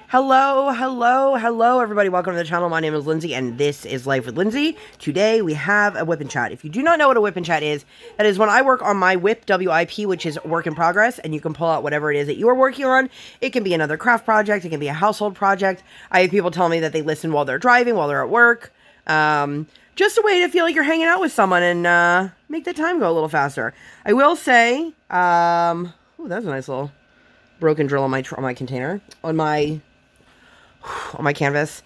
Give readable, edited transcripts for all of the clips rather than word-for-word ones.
Hello, everybody. Welcome to the channel. My name is Lindsay, and this is Life with Lindsay. Today, we have a WIP Chat. If you do not know what a WIP Chat is, that is when I work on my WIP, W-I-P, which is work in progress, and you can pull out whatever it is that you are working on. It can be another craft project. It can be a household project. I have people tell me that they listen while they're driving, while they're at work. Just a way to feel like you're hanging out with someone and make the time go a little faster. I will say, ooh, that's a nice little broken drill on my container, on my canvas.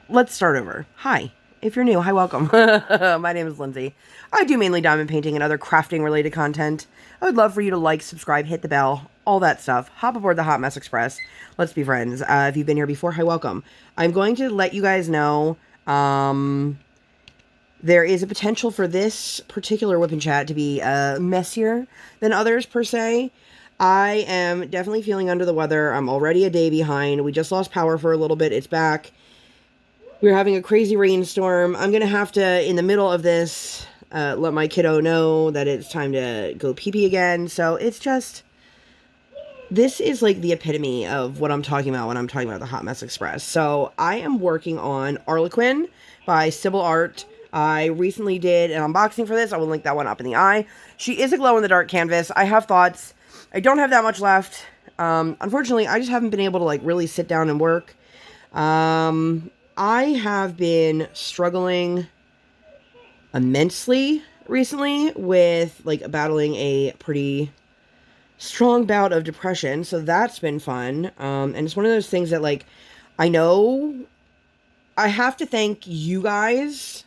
Let's start over. Hi. If you're new, hi, welcome. My name is Lindsay. I do mainly diamond painting and other crafting related content. I would love for you to like, subscribe, hit the bell, all that stuff. Hop aboard the Hot Mess Express. Let's be friends. If you've been here before, hi, welcome. I'm going to let you guys know, there is a potential for this particular WIP Chat to be messier than others, per se. I am definitely feeling under the weather. I'm already a day behind. We just lost power for a little bit. It's back. We're having a crazy rainstorm. I'm going to have to, in the middle of this, let my kiddo know that it's time to go pee-pee again. So it's just, this is like the epitome of what I'm talking about when I'm talking about the Hot Mess Express. So I am working on Arlequin by Sybil Art. I recently did an unboxing for this. I will link that one up in the eye. She is a glow-in-the-dark canvas. I have thoughts. I don't have that much left. Unfortunately, I just haven't been able to like really sit down and work. I have been struggling immensely recently with like battling a pretty strong bout of depression. So that's been fun. And it's one of those things that like, I know I have to thank you guys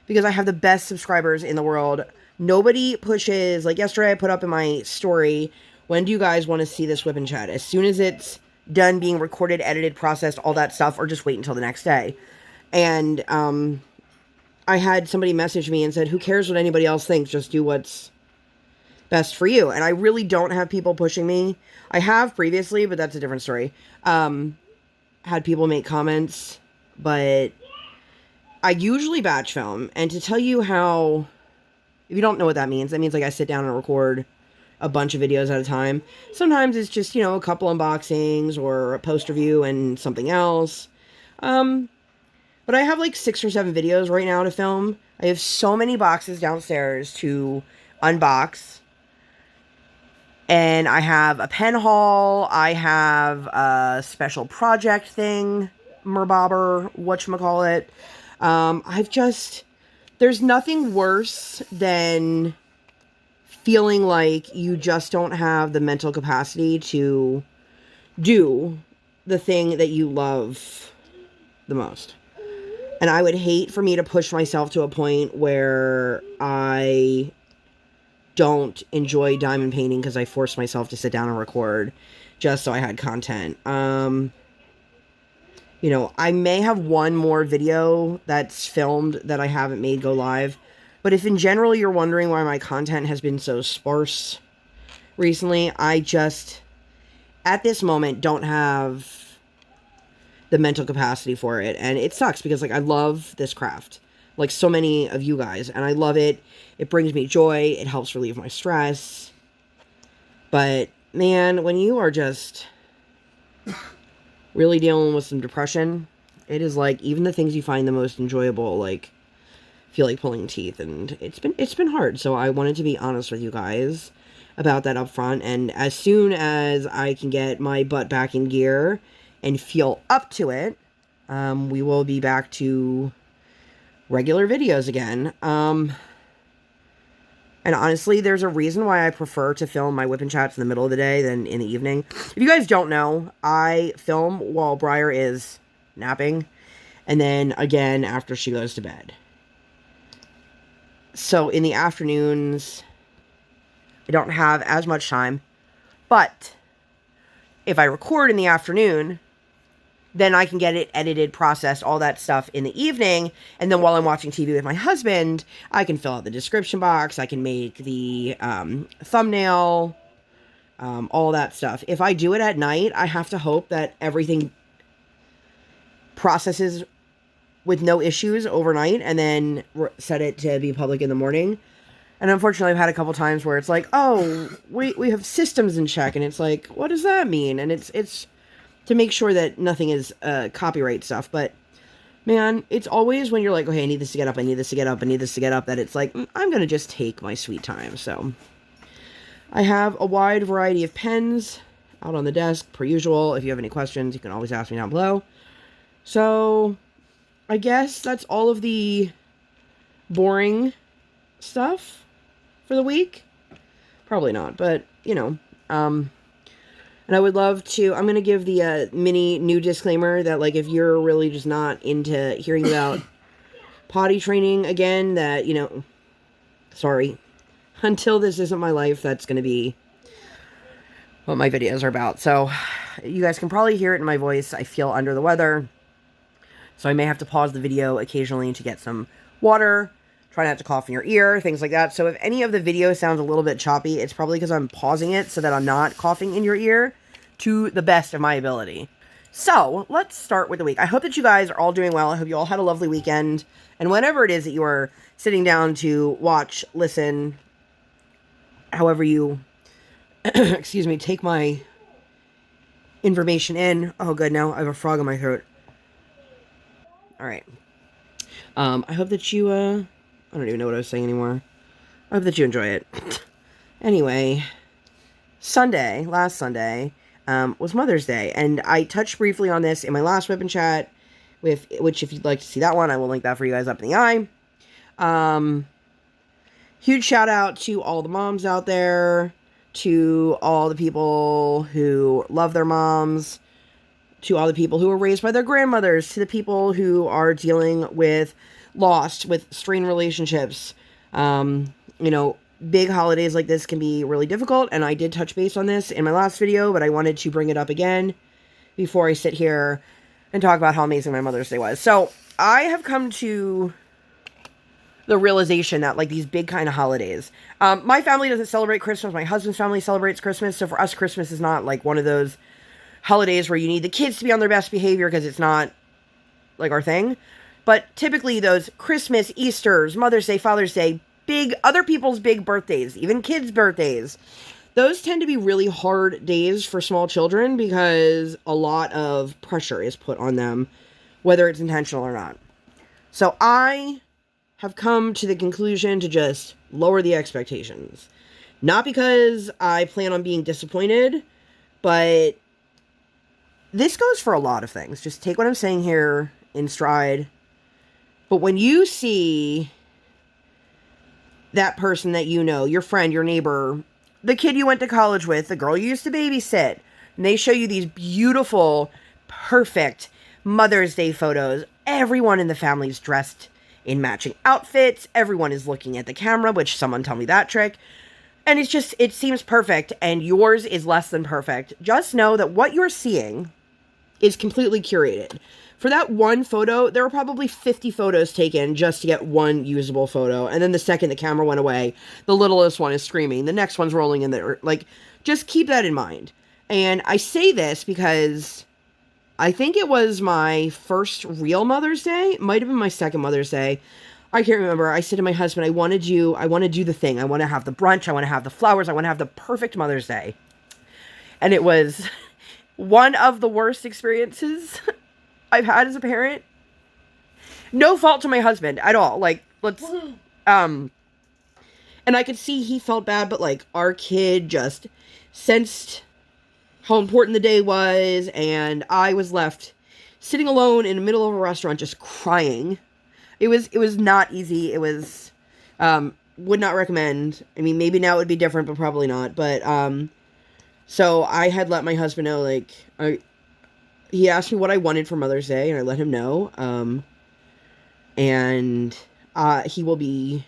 because I have the best subscribers in the world. Nobody pushes, like yesterday I put up in my story, when do you guys want to see this WIP Chat? As soon as it's done being recorded, edited, processed, all that stuff, or just wait until the next day. And I had somebody message me and said, who cares what anybody else thinks? Just do what's best for you. And I really don't have people pushing me. I have previously, but that's a different story. Had people make comments, but I usually batch film. And to tell you how, if you don't know what that means like I sit down and record a bunch of videos at a time. Sometimes it's just, you know, a couple unboxings or a post review and something else. But I have like 6 or 7 videos right now to film. I have so many boxes downstairs to unbox. And I have a pen haul. I have a special project thing. Merbobber, whatchamacallit. There's nothing worse than feeling like you just don't have the mental capacity to do the thing that you love the most. And I would hate for me to push myself to a point where I don't enjoy diamond painting because I forced myself to sit down and record just so I had content. You know, I may have one more video that's filmed that I haven't made go live. But if in general you're wondering why my content has been so sparse recently, I just, at this moment, don't have the mental capacity for it. And it sucks because, like, I love this craft. Like so many of you guys. And I love it. It brings me joy. It helps relieve my stress. But, man, when you are just really dealing with some depression, it is like, even the things you find the most enjoyable, like, feel like pulling teeth, and it's been hard. So I wanted to be honest with you guys about that up front, and as soon as I can get my butt back in gear and feel up to it, we will be back to regular videos again. And honestly, there's a reason why I prefer to film my WIP Chats in the middle of the day than in the evening. If you guys don't know, I film while Briar is napping, and then again after she goes to bed. So in the afternoons, I don't have as much time. But if I record in the afternoon, then I can get it edited, processed, all that stuff in the evening. And then while I'm watching TV with my husband, I can fill out the description box. I can make the thumbnail, all that stuff. If I do it at night, I have to hope that everything processes with no issues overnight and then set it to be public in the morning. And unfortunately, I've had a couple times where it's like, oh, we have systems in check. And it's like, what does that mean? And it's to make sure that nothing is copyright stuff. But, man, it's always when you're like, okay, I need this to get up, I need this to get up, I need this to get up, that it's like, I'm going to just take my sweet time. So, I have a wide variety of pens out on the desk, per usual. If you have any questions, you can always ask me down below. So, I guess that's all of the boring stuff for the week. Probably not, but, you know, and I would love to, I'm going to give the mini new disclaimer that, like, if you're really just not into hearing about potty training again, that, you know, sorry, until this isn't my life, that's going to be what my videos are about. So, you guys can probably hear it in my voice. I feel under the weather, so I may have to pause the video occasionally to get some water. Try not to cough in your ear, things like that. So if any of the video sounds a little bit choppy, it's probably because I'm pausing it so that I'm not coughing in your ear to the best of my ability. So let's start with the week. I hope that you guys are all doing well. I hope you all had a lovely weekend. And whatever it is that you are sitting down to watch, listen, however you, excuse me, take my information in. Oh, good. Now I have a frog in my throat. All right. I hope that you, I don't even know what I was saying anymore. I hope that you enjoy it. Anyway, last Sunday, was Mother's Day. And I touched briefly on this in my last WIP Chat, which if you'd like to see that one, I will link that for you guys up in the eye. Huge shout out to all the moms out there, to all the people who love their moms, to all the people who were raised by their grandmothers, to the people who are dealing with lost, with strained relationships. You know, big holidays like this can be really difficult, and I did touch base on this in my last video, but I wanted to bring it up again before I sit here and talk about how amazing my Mother's Day was. So, I have come to the realization that, like, these big kind of holidays, my family doesn't celebrate Christmas, my husband's family celebrates Christmas, so for us, Christmas is not, like, one of those holidays where you need the kids to be on their best behavior, because it's not, like, our thing. But typically those Christmas, Easters, Mother's Day, Father's Day, other people's big birthdays, even kids' birthdays, those tend to be really hard days for small children because a lot of pressure is put on them, whether it's intentional or not. So I have come to the conclusion to just lower the expectations. Not because I plan on being disappointed, but this goes for a lot of things. Just take what I'm saying here in stride. But when you see that person that you know, your friend, your neighbor, the kid you went to college with, the girl you used to babysit, and they show you these beautiful, perfect Mother's Day photos, everyone in the family is dressed in matching outfits, everyone is looking at the camera, which someone tell me that trick, and it's just, it seems perfect, and yours is less than perfect. Just know that what you're seeing is completely curated. For that one photo, there were probably 50 photos taken just to get one usable photo. And then the second the camera went away, the littlest one is screaming. The next one's rolling in there. Like, just keep that in mind. And I say this because I think it was my first real Mother's Day. It might have been my second Mother's Day. I can't remember. I said to my husband, I want to do the thing. I want to have the brunch. I want to have the flowers. I want to have the perfect Mother's Day. And it was one of the worst experiences I've had as a parent. No fault to my husband at all. Like, and I could see he felt bad, but, like, our kid just sensed how important the day was, and I was left sitting alone in the middle of a restaurant just crying. It was not easy. It was, would not recommend. I mean, maybe now it would be different, but probably not. But, so I had let my husband know, like, he asked me what I wanted for Mother's Day, and I let him know, and he will be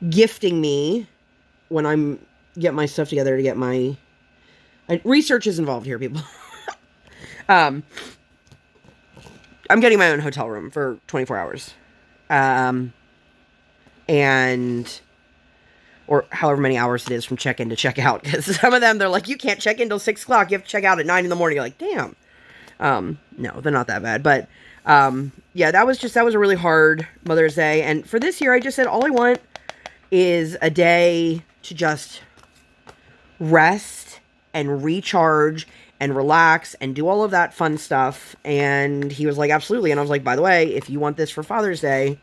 gifting me when I'm get my stuff together to get my research is involved here, people. I'm getting my own hotel room for 24 hours, and or however many hours it is from check-in to check-out, because some of them, they're like, you can't check in till 6 o'clock, you have to check out at 9 in the morning. You're like, damn. No, they're not that bad, but, yeah, that was a really hard Mother's Day, and for this year, I just said, all I want is a day to just rest and recharge and relax and do all of that fun stuff. And he was like, absolutely. And I was like, by the way, if you want this for Father's Day,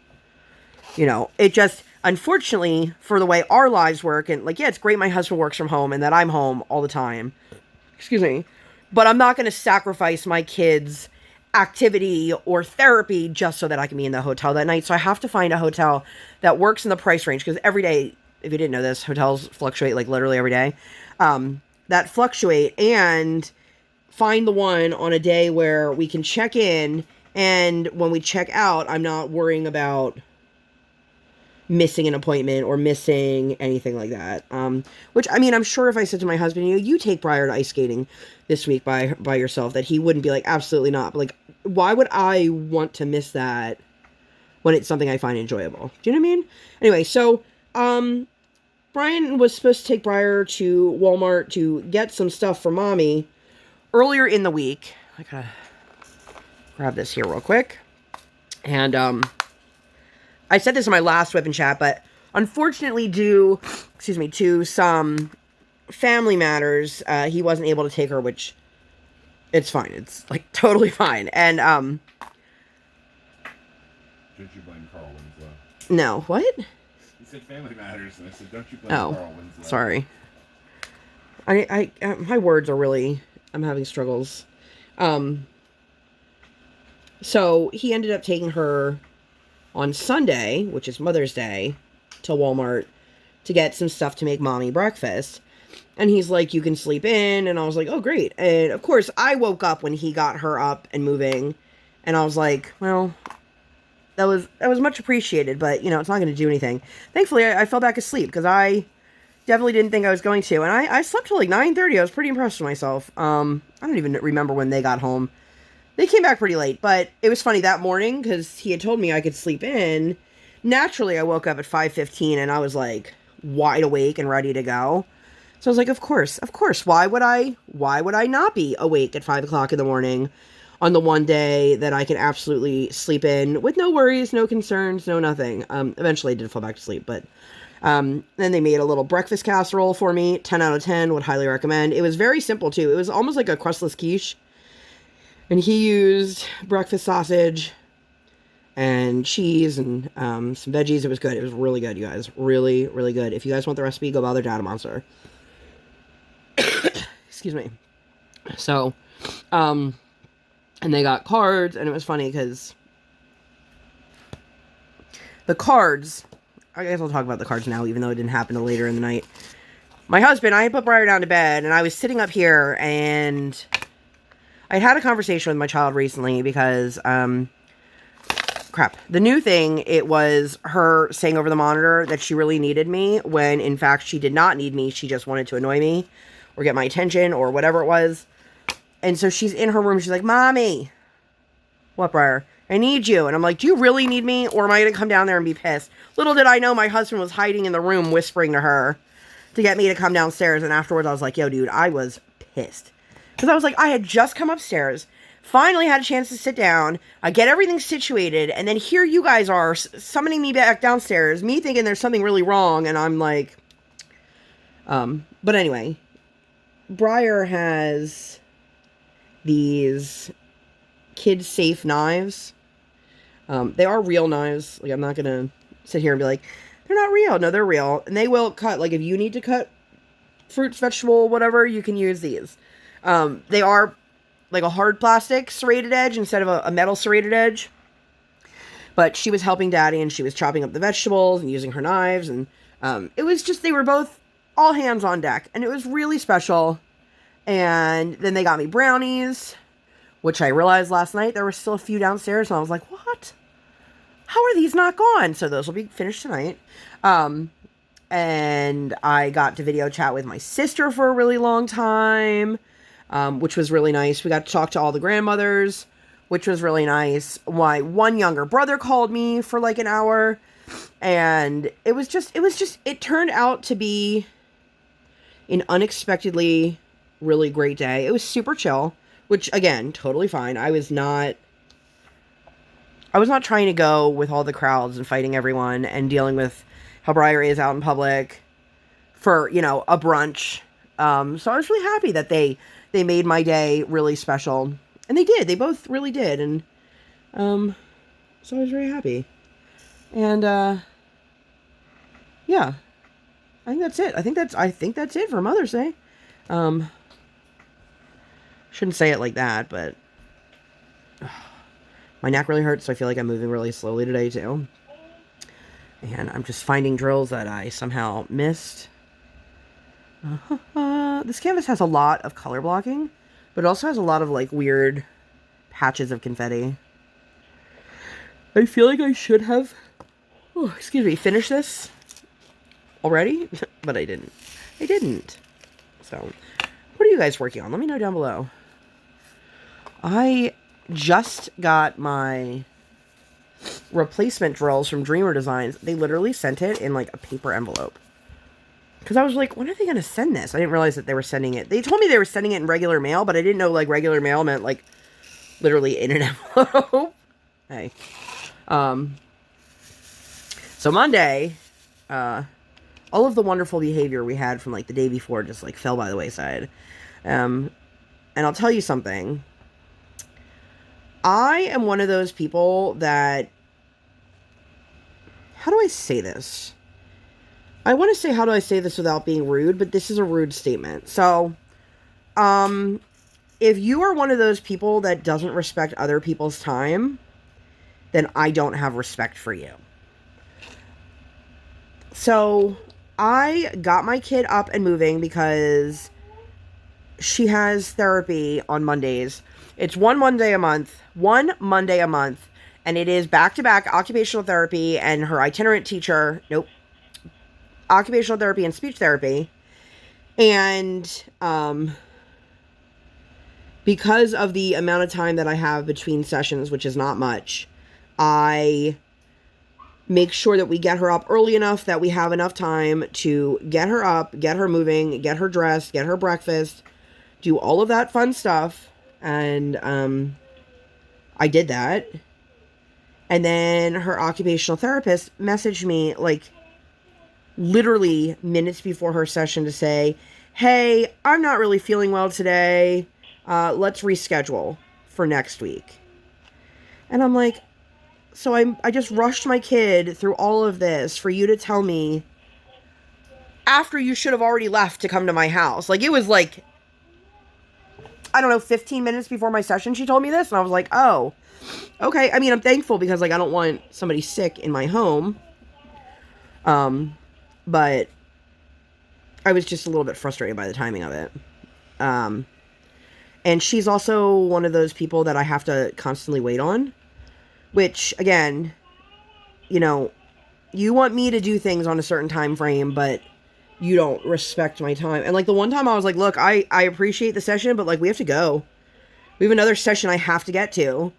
you know, it just, unfortunately, for the way our lives work, and like, yeah, it's great my husband works from home and that I'm home all the time. Excuse me. But I'm not going to sacrifice my kids' activity or therapy just so that I can be in the hotel that night. So I have to find a hotel that works in the price range, because every day, if you didn't know this, hotels fluctuate like literally every day. That fluctuate, and find the one on a day where we can check in, and when we check out, I'm not worrying about missing an appointment or missing anything like that. Which, I mean, I'm sure if I said to my husband, you take Briar to ice skating this week by yourself, that he wouldn't be like, absolutely not. But like, why would I want to miss that when it's something I find enjoyable? Do you know what I mean? Anyway, so, Brian was supposed to take Briar to Walmart to get some stuff for Mommy earlier in the week. I gotta grab this here real quick. And, I said this in my last WIP Chat, but unfortunately to some family matters, he wasn't able to take her, which, it's fine. It's, like, totally fine. And, Don't you blame Carl Winslow? No, what? You said family matters, and I said, don't you blame Carl Winslow? Sorry. I my words are really, I'm having struggles. So, he ended up taking her on Sunday, which is Mother's Day, to Walmart to get some stuff to make Mommy breakfast. And he's like, you can sleep in. And I was like, oh, great. And of course, I woke up when he got her up and moving. And I was like, well, that was much appreciated, but, you know, it's not going to do anything. Thankfully, I fell back asleep, because I definitely didn't think I was going to. And I slept till like 9:30. I was pretty impressed with myself. I don't even remember when they got home. They came back pretty late, but it was funny that morning, because he had told me I could sleep in. Naturally, I woke up at 5:15, and I was, like, wide awake and ready to go. So I was like, of course. Why would I not be awake at 5 o'clock in the morning on the one day that I can absolutely sleep in with no worries, no concerns, no nothing? Eventually, I did fall back to sleep, but then they made a little breakfast casserole for me. 10 out of 10, would highly recommend. It was very simple, too. It was almost like a crustless quiche. And he used breakfast sausage and cheese and some veggies. It was good. It was really good, you guys. Really, really good. If you guys want the recipe, go bother DaddaMonster. Excuse me. So, and they got cards, and it was funny because the cards, I guess I'll talk about the cards now, even though it didn't happen till later in the night. My husband, I had put Briar down to bed, and I was sitting up here, and I had a conversation with my child recently because, crap. The new thing, it was her saying over the monitor that she really needed me, when in fact she did not need me. She just wanted to annoy me or get my attention or whatever it was. And so she's in her room. She's like, Mommy. What, Briar? I need you. And I'm like, do you really need me, or am I going to come down there and be pissed? Little did I know my husband was hiding in the room whispering to her to get me to come downstairs. And afterwards I was like, yo, dude, I was pissed. Because I was like, I had just come upstairs, finally had a chance to sit down, I get everything situated, and then here you guys are summoning me back downstairs, me thinking there's something really wrong, and I'm like, but anyway, Briar has these kid-safe knives. They are real knives. Like, I'm not gonna sit here and be like, they're not real. No, they're real, and they will cut. Like, if you need to cut fruits, vegetable, whatever, you can use these. They are like a hard plastic serrated edge instead of a metal serrated edge. But she was helping Daddy, and she was chopping up the vegetables and using her knives. And it was just, they were both all hands on deck. And it was really special. And then they got me brownies, which I realized last night there were still a few downstairs. And I was like, what? How are these not gone? So those will be finished tonight. And I got to video chat with my sister for a really long time, which was really nice. We got to talk to all the grandmothers, which was really nice. My one younger brother called me for like an hour, and it turned out to be an unexpectedly really great day. It was super chill, which again, totally fine. I was not trying to go with all the crowds and fighting everyone and dealing with how Briar is out in public for, you know, a brunch. So I was really happy that they made my day really special. And they did. They both really did. And so I was very happy. And yeah. I think that's it. I think that's it for Mother's Day. Shouldn't say it like that, but my neck really hurts, so I feel like I'm moving really slowly today too. And I'm just finding drills that I somehow missed. This canvas has a lot of color blocking, but it also has a lot of like weird patches of confetti. I feel like I should have, finished this already, but I didn't. So, what are you guys working on? Let me know down below. I just got my replacement drills from Dreamer Designs. They literally sent it in like a paper envelope. Because I was like, when are they going to send this? I didn't realize that they were sending it. They told me they were sending it in regular mail, but I didn't know like regular mail meant like literally in an envelope. Hey. So Monday, all of the wonderful behavior we had from like the day before just like fell by the wayside. And I'll tell you something. I am one of those people that, how do I say this? I want to say, how do I say this without being rude, but this is a rude statement. So, if you are one of those people that doesn't respect other people's time, then I don't have respect for you. So, I got my kid up and moving because she has therapy on Mondays. It's one Monday a month, and it is back-to-back occupational therapy and her itinerant teacher, occupational therapy and speech therapy. And because of the amount of time that I have between sessions, which is not much, I make sure that we get her up early enough that we have enough time to get her up, get her moving, get her dressed, get her breakfast, do all of that fun stuff. And I did that. And then her occupational therapist messaged me like literally minutes before her session to say, hey, I'm not really feeling well today. Let's reschedule for next week. And I'm like, so I just rushed my kid through all of this for you to tell me after you should have already left to come to my house. Like, it was like, I don't know, 15 minutes before my session, she told me this. And I was like, oh, okay. I mean, I'm thankful because, like, I don't want somebody sick in my home. But I was just a little bit frustrated by the timing of it. And she's also one of those people that I have to constantly wait on. Which, again, you know, you want me to do things on a certain time frame, but you don't respect my time. And, like, the one time I was like, look, I appreciate the session, but, like, we have to go. We have another session I have to get to.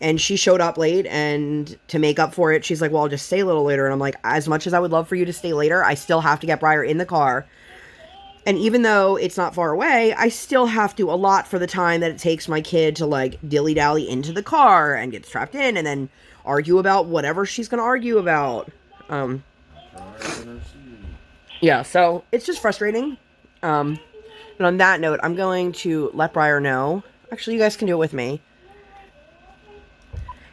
And she showed up late, and to make up for it, she's like, well, I'll just stay a little later. And I'm like, as much as I would love for you to stay later, I still have to get Briar in the car. And even though it's not far away, I still have to allot for the time that it takes my kid to, like, dilly-dally into the car and get strapped in and then argue about whatever she's going to argue about. Yeah, so it's just frustrating. And on that note, I'm going to let Briar know. Actually, you guys can do it with me.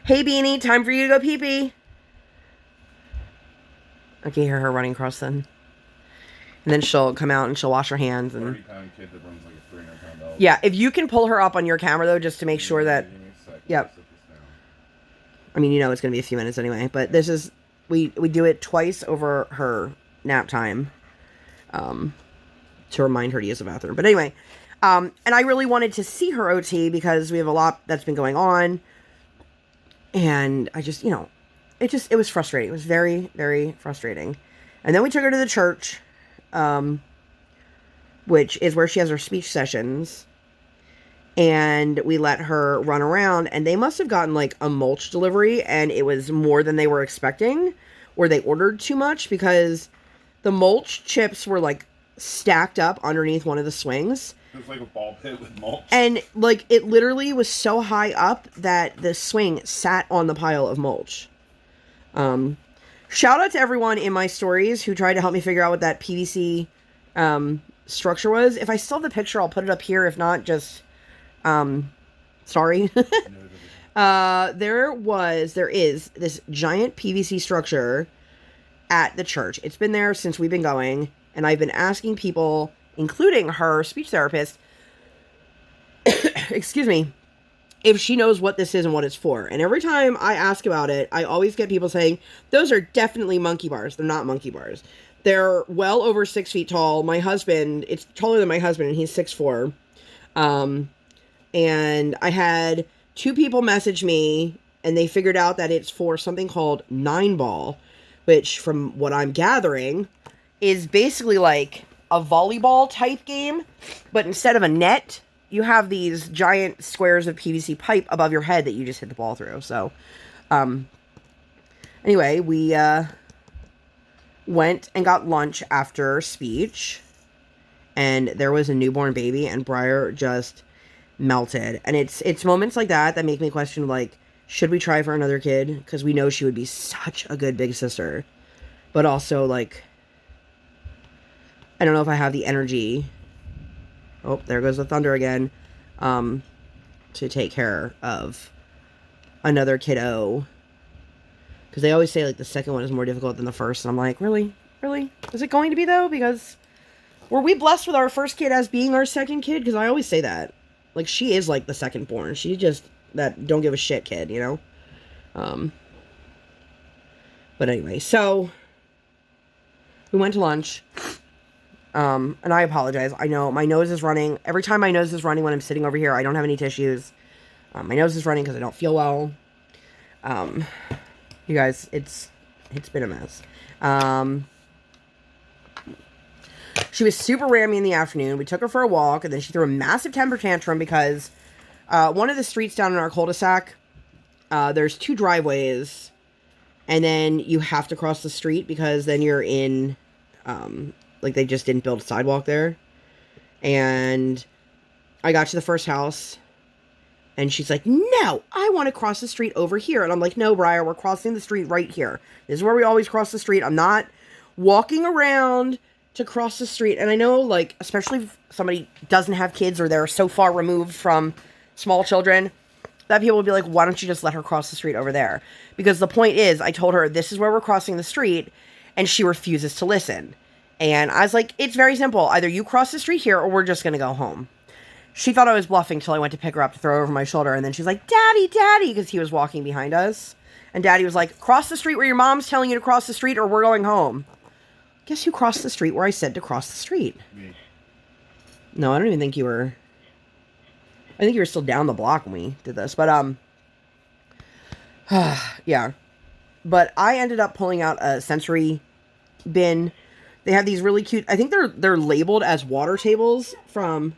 Hey, Beanie, time for you to go pee-pee. I can hear her running across then. And then she'll come out and she'll wash her hands. And 30-pound kid that runs like a 300-pound dog. Yeah, if you can pull her up on your camera, though, just to make sure that... Yep. I mean, you know it's going to be a few minutes anyway. But this is... We do it twice over her nap time. To remind her to use the bathroom. But anyway. And I really wanted to see her OT because we have a lot that's been going on. And I just, you know... It was frustrating. It was very, very frustrating. And then we took her to the church... which is where she has her speech sessions, and we let her run around, and they must have gotten like a mulch delivery, and it was more than they were expecting, or they ordered too much, because the mulch chips were like stacked up underneath one of the swings. It was like a ball pit with mulch. And like it literally was so high up that the swing sat on the pile of mulch. Shout out to everyone in my stories who tried to help me figure out what that PVC structure was. If I still have the picture, I'll put it up here. If not, just sorry. There is this giant PVC structure at the church. It's been there since we've been going, and I've been asking people, including her speech therapist, excuse me, if she knows what this is and what it's for. And every time I ask about it, I always get people saying, those are definitely monkey bars. They're not monkey bars. They're well over 6 feet tall. My husband, it's taller than my husband, and he's 6'4". And I had 2 people message me, and they figured out that it's for something called 9-ball, which, from what I'm gathering, is basically like a volleyball type game, but instead of a net, you have these giant squares of PVC pipe above your head that you just hit the ball through. So, anyway, we went and got lunch after speech, and there was a newborn baby, and Briar just melted. And it's moments like that that make me question, like, should we try for another kid? Because we know she would be such a good big sister. But also, like, I don't know if I have the energy. Oh, there goes the thunder again. To take care of another kiddo. Because they always say, like, the second one is more difficult than the first. And I'm like, really? Really? Is it going to be, though? Because were we blessed with our first kid as being our second kid? Because I always say that. Like, she is, like, the second born. She's just that don't give a shit kid, you know? But anyway, so we went to lunch. And I apologize. I know my nose is running. Every time my nose is running when I'm sitting over here, I don't have any tissues. My nose is running because I don't feel well. You guys, it's been a mess. She was super rammy in the afternoon. We took her for a walk, and then she threw a massive temper tantrum because one of the streets down in our cul-de-sac, there's 2 driveways, and then you have to cross the street because then you're in, like, they just didn't build a sidewalk there. And I got to the first house, and she's like, no, I want to cross the street over here. And I'm like, no, Briar, we're crossing the street right here. This is where we always cross the street. I'm not walking around to cross the street. And I know, like, especially if somebody doesn't have kids or they're so far removed from small children, that people will be like, why don't you just let her cross the street over there? Because the point is, I told her, this is where we're crossing the street, and she refuses to listen. And I was like, it's very simple. Either you cross the street here, or we're just going to go home. She thought I was bluffing till I went to pick her up to throw her over my shoulder. And then she's like, Daddy, Daddy, because he was walking behind us. And Daddy was like, cross the street where your mom's telling you to cross the street, or we're going home. Guess who crossed the street where I said to cross the street? Me. No, I don't even think you were. I think you were still down the block when we did this. But, yeah. But I ended up pulling out a sensory bin. They have these really cute, I think they're labeled as water tables from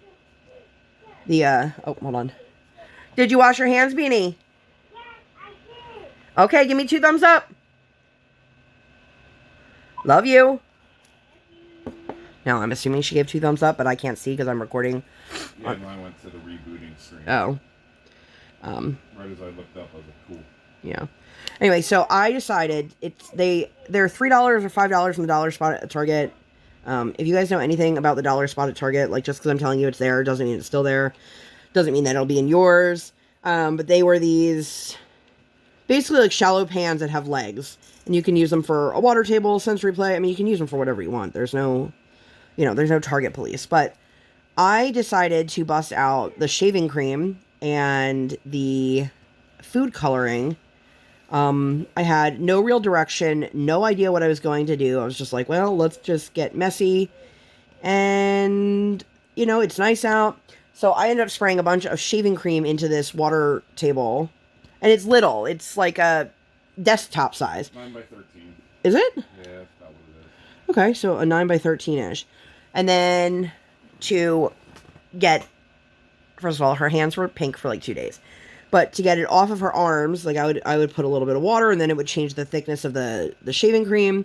the, oh, hold on. Did you wash your hands, Beanie? Yes, I did. Okay, give me 2 thumbs up. Love you. Now, I'm assuming she gave 2 thumbs up, but I can't see because I'm recording. Yeah, mine went to the rebooting screen. Oh. Right as I looked up, I was like, cool. Yeah. Anyway, so I decided they're $3 or $5 from the dollar spot at Target. If you guys know anything about the dollar spot at Target, like, just because I'm telling you it's there doesn't mean it's still there. Doesn't mean that it'll be in yours. But they were these basically like shallow pans that have legs, and you can use them for a water table, sensory play. I mean, you can use them for whatever you want. There's no, there's no Target police. But I decided to bust out the shaving cream and the food coloring. I had no real direction, no idea what I was going to do. I was just like, well, let's just get messy. And, it's nice out. So I ended up spraying a bunch of shaving cream into this water table. And it's little. It's like a desktop size. 9 by 13. Is it? Yeah, that's about what it is. Okay, so a 9 by 13-ish. And then to get, first of all, her hands were pink for like 2 days. But to get it off of her arms, like I would put a little bit of water, and then it would change the thickness of the shaving cream.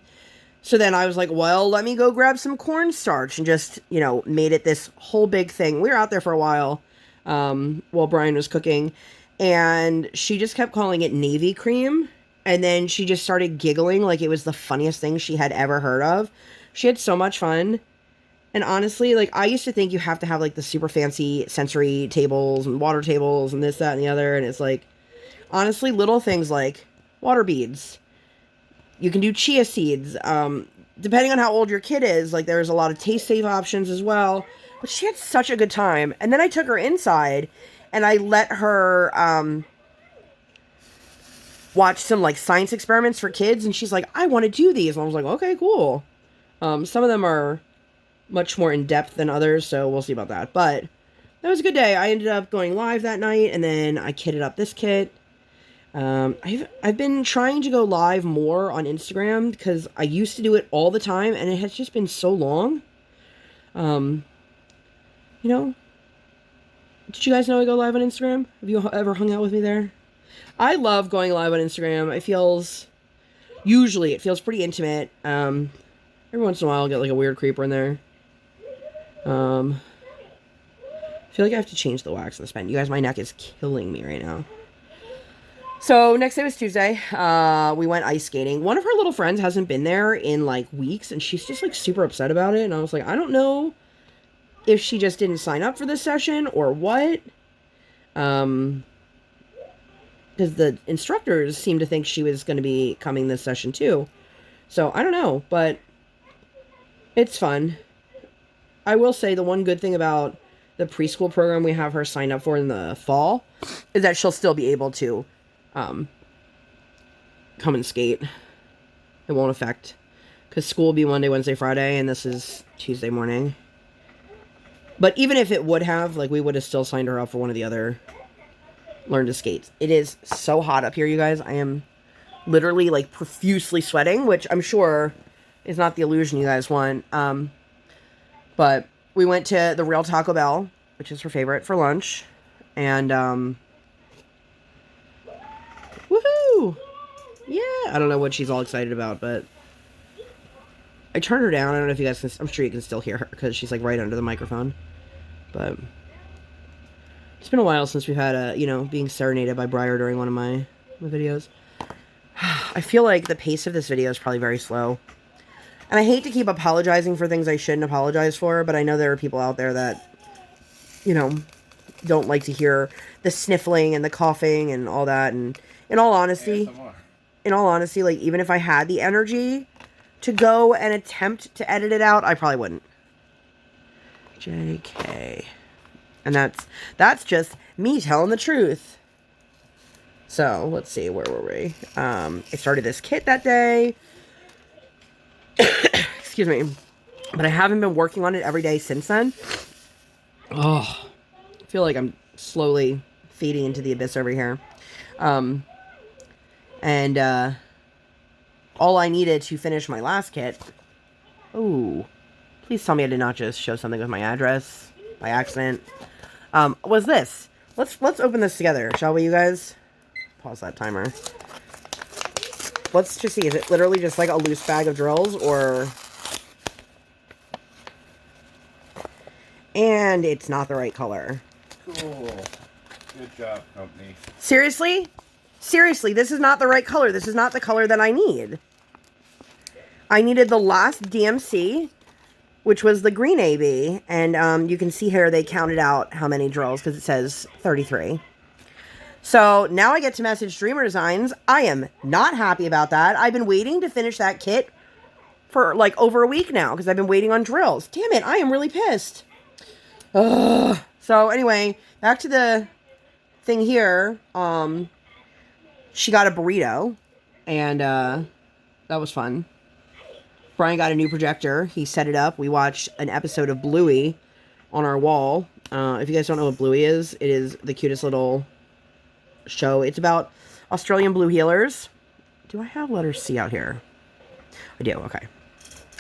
So then I was like, well, let me go grab some cornstarch, and just, made it this whole big thing. We were out there for a while while Brian was cooking, and she just kept calling it Navy cream. And then she just started giggling like it was the funniest thing she had ever heard of. She had so much fun. And honestly, like, I used to think you have to have, like, the super fancy sensory tables and water tables and this, that, and the other. And it's like, honestly, little things like water beads. You can do chia seeds. Depending on how old your kid is, like, there's a lot of taste safe options as well. But she had such a good time. And then I took her inside and I let her watch some, like, science experiments for kids. And she's like, I want to do these. And I was like, okay, cool. Some of them are much more in-depth than others, so we'll see about that. But that was a good day. I ended up going live that night, and then I kitted up this kit. I've been trying to go live more on Instagram, because I used to do it all the time, and it has just been so long. You know, did you guys know I go live on Instagram? Have you ever hung out with me there? I love going live on Instagram. Usually it feels pretty intimate. Every once in a while I'll get like a weird creeper in there. I feel like I have to change the wax in this pen. You guys, my neck is killing me right now. So, next day was Tuesday. We went ice skating. One of her little friends hasn't been there in, like, weeks, and she's just, like, super upset about it. And I was like, I don't know if she just didn't sign up for this session or what. Because the instructors seemed to think she was going to be coming this session, too. So, I don't know, but it's fun. I will say the one good thing about the preschool program we have her sign up for in the fall is that she'll still be able to come and skate. It won't affect, because school will be Monday, Wednesday, Friday, and this is Tuesday morning. But even if it would have, like, we would have still signed her up for one of the other learn to skate. It is so hot up here, you guys. I am literally, like, profusely sweating, which I'm sure is not the illusion you guys want. But we went to the Real Taco Bell, which is her favorite, for lunch. And, woohoo! Yeah! I don't know what she's all excited about, but I turned her down. I don't know if you guys can, I'm sure you can still hear her, because she's, like, right under the microphone. But it's been a while since we've had being serenaded by Briar during one of my videos. I feel like the pace of this video is probably very slow. And I hate to keep apologizing for things I shouldn't apologize for, but I know there are people out there that, don't like to hear the sniffling and the coughing and all that. And in all honesty, like, even if I had the energy to go and attempt to edit it out, I probably wouldn't. JK. And that's just me telling the truth. So, let's see, where were we? I started this kit that day. Excuse me. But I haven't been working on it every day since then. Oh, I feel like I'm slowly fading into the abyss over here. And all I needed to finish my last kit. Oh, please tell me I did not just show something with my address by accident. Was this. Let's open this together, shall we, you guys? Pause that timer. Let's just see, is it literally just like a loose bag of drills, or... And it's not the right color. Cool. Good job, company. Seriously? Seriously, this is not the right color. This is not the color that I need. I needed the last DMC, which was the green AB, and you can see here they counted out how many drills, because it says 33. So, now I get to message Dreamer Designs. I am not happy about that. I've been waiting to finish that kit for, like, over a week now, because I've been waiting on drills. Damn it, I am really pissed. Ugh. So, anyway, back to the thing here. She got a burrito, and that was fun. Brian got a new projector. He set it up. We watched an episode of Bluey on our wall. If you guys don't know what Bluey is, it is the cutest little show. It's about Australian blue heelers. Do I have letter C out here? I do, okay.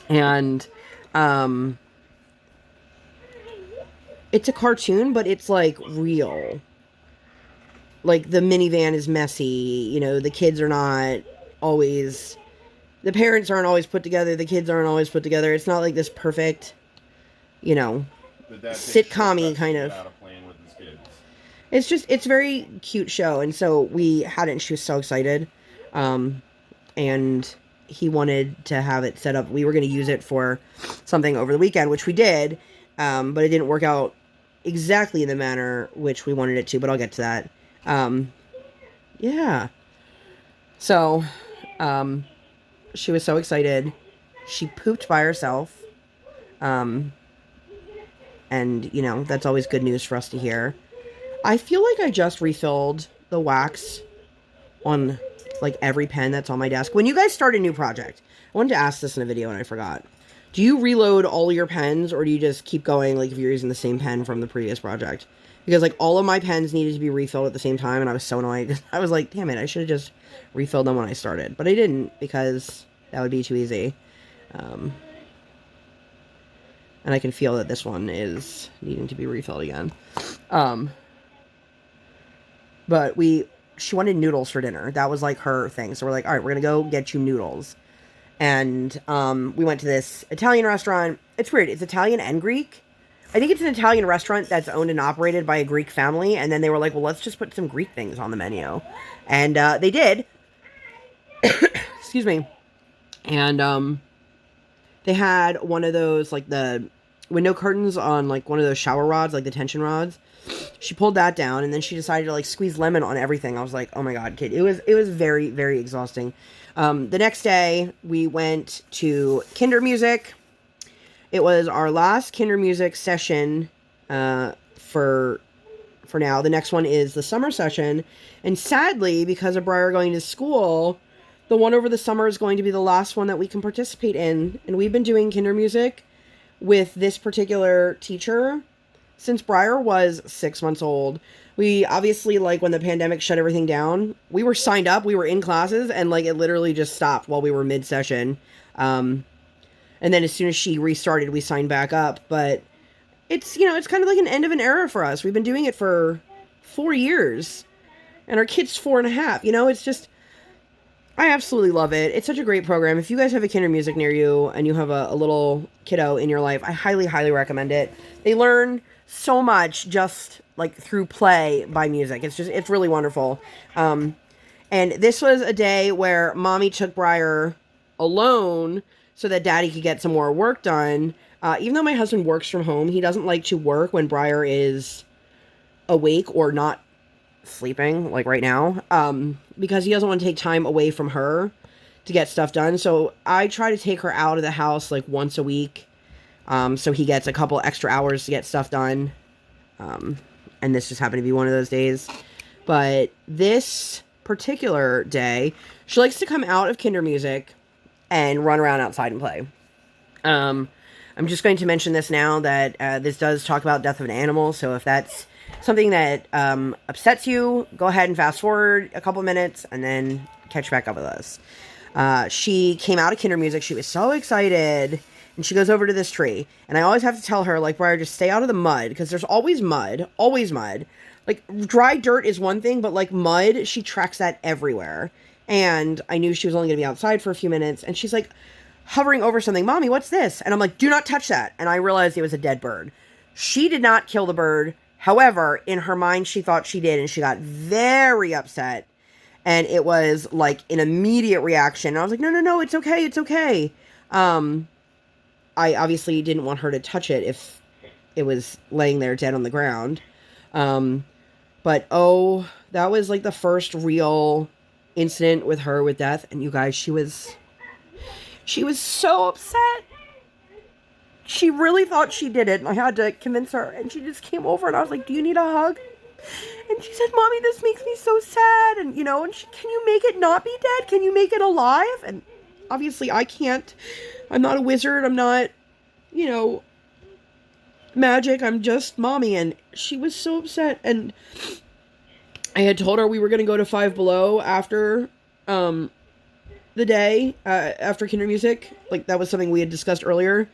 And it's a cartoon, but it's like real. Like, the minivan is messy, the kids are not always, the parents aren't always put together, the kids aren't always put together. It's not like this perfect, sitcom-y kind of. It's a very cute show, and so we had it, and she was so excited. And he wanted to have it set up. We were going to use it for something over the weekend, which we did, but it didn't work out exactly in the manner which we wanted it to, but I'll get to that. Yeah. So, she was so excited. She pooped by herself. And, you know, that's always good news for us to hear. I feel like I just refilled the wax on, like, every pen that's on my desk. When you guys start a new project, I wanted to ask this in a video and I forgot. Do you reload all your pens, or do you just keep going, like, if you're using the same pen from the previous project? Because, like, all of my pens needed to be refilled at the same time, and I was so annoyed. I was like, damn it, I should have just refilled them when I started. But I didn't, because that would be too easy. And I can feel that this one is needing to be refilled again. But she wanted noodles for dinner. That was, like, her thing. So we're like, all right, we're going to go get you noodles. And we went to this Italian restaurant. It's weird. It's Italian and Greek. I think it's an Italian restaurant that's owned and operated by a Greek family. And then they were like, well, let's just put some Greek things on the menu. And they did. Excuse me. And they had one of those, like, the window curtains on, like, one of those shower rods, like the tension rods. She pulled that down, and then she decided to, like, squeeze lemon on everything. I was like, oh my god, kid. It was very, very exhausting. The next day, we went to Kinder Music. It was our last Kinder Music session for now. The next one is the summer session. And sadly, because of Briar going to school, the one over the summer is going to be the last one that we can participate in. And we've been doing Kinder Music with this particular teacher since Briar was 6 months old. We obviously, like, when the pandemic shut everything down, we were signed up, we were in classes, and, like, it literally just stopped while we were mid-session. And then as soon as she restarted, we signed back up. But it's, you know, it's kind of like an end of an era for us. We've been doing it for 4 years, and our kid's 4.5. You know, it's just, I absolutely love it. It's such a great program. If you guys have a Kinder Music near you, and you have a little kiddo in your life, I highly, highly recommend it. They learn so much just, like, through play by music. It's really wonderful. And this was a day where Mommy took Briar alone so that Daddy could get some more work done. Even though my husband works from home, he doesn't like to work when Briar is awake or not sleeping, like right now, because he doesn't want to take time away from her to get stuff done. So I try to take her out of the house, like, once a week, so he gets a couple extra hours to get stuff done. And this just happened to be one of those days. But this particular day, she likes to come out of Kinder Music and run around outside and play. I'm just going to mention this now, that this does talk about death of an animal. So if that's something that upsets you, go ahead and fast forward a couple minutes and then catch back up with us. She came out of Kinder Music. She was so excited. And she goes over to this tree. And I always have to tell her, like, Briar, just stay out of the mud. Because there's always mud. Always mud. Like, dry dirt is one thing, but, like, mud, she tracks that everywhere. And I knew she was only going to be outside for a few minutes. And she's, like, hovering over something. Mommy, what's this? And I'm like, do not touch that. And I realized it was a dead bird. She did not kill the bird. However, in her mind, she thought she did. And she got very upset. And it was, like, an immediate reaction. And I was like, no, it's okay. It's okay. I obviously didn't want her to touch it if it was laying there dead on the ground. But, oh, that was, like, the first real incident with her with death. And you guys, she was so upset. She really thought she did it. And I had to convince her. And she just came over and I was like, do you need a hug? And she said, Mommy, this makes me so sad. And, you know, and can you make it not be dead? Can you make it alive? And obviously I can't. I'm not a wizard. I'm not, you know, magic. I'm just Mommy. And she was so upset. And I had told her we were going to go to Five Below after the day, after Kinder Music. Like, that was something we had discussed earlier.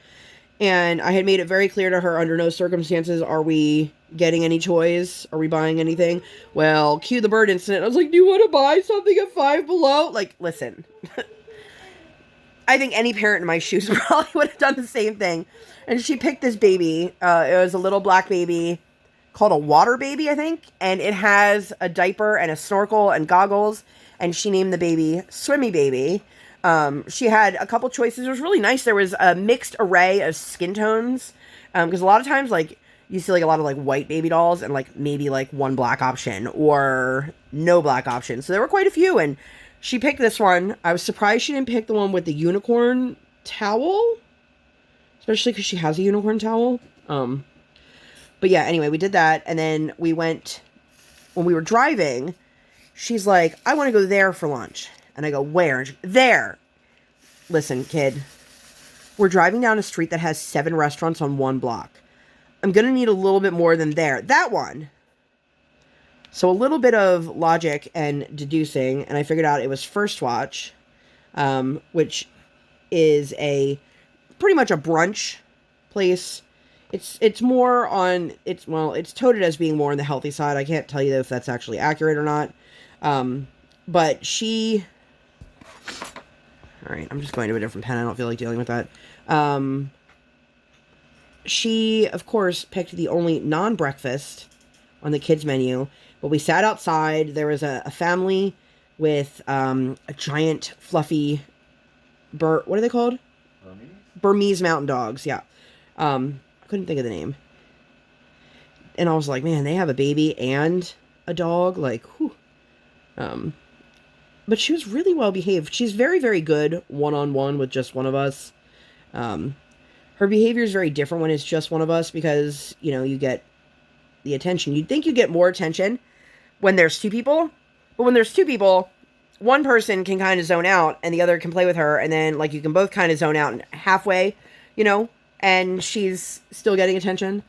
And I had made it very clear to her, under no circumstances are we getting any toys. Are we buying anything? Well, cue the bird incident. I was like, do you want to buy something at Five Below? Like, listen. I think any parent in my shoes probably would have done the same thing. And she picked this baby. It was a little black baby called a water baby, I think. And it has a diaper and a snorkel and goggles. and she named the baby Swimmy Baby. She had a couple choices. It was really nice. There was a mixed array of skin tones, because a lot of times, like, you see, like, a lot of, like, white baby dolls and, like, maybe, like, one black option or no black option. So there were quite a few, and she picked this one. I was surprised she didn't pick the one with the unicorn towel, especially because she has a unicorn towel. But yeah, anyway, we did that, and then we went, when we were driving, she's like, I want to go there for lunch. And I go, where? And she, there. Listen, kid, we're driving down a street that has 7 restaurants on one block. I'm going to need a little bit more than there. That one. So a little bit of logic and deducing, and I figured out it was First Watch, which is pretty much a brunch place. It's more on, it's touted as being more on the healthy side. I can't tell you if that's actually accurate or not. But she, all right, I'm just going to a different pen. I don't feel like dealing with that. She, of course, picked the only non-breakfast on the kids' menu. But we sat outside. There was a family with a giant, fluffy, what are they called? Burmese mountain dogs, yeah. I couldn't think of the name. And I was like, man, they have a baby and a dog. Like, whew. But she was really well behaved. She's very, very good one-on-one with just one of us. Her behavior is very different when it's just one of us because, you know, you get the attention. You'd think you get more attention when there's 2 people. But when there's 2 people, one person can kind of zone out and the other can play with her. And then, like, you can both kind of zone out halfway, you know, and she's still getting attention.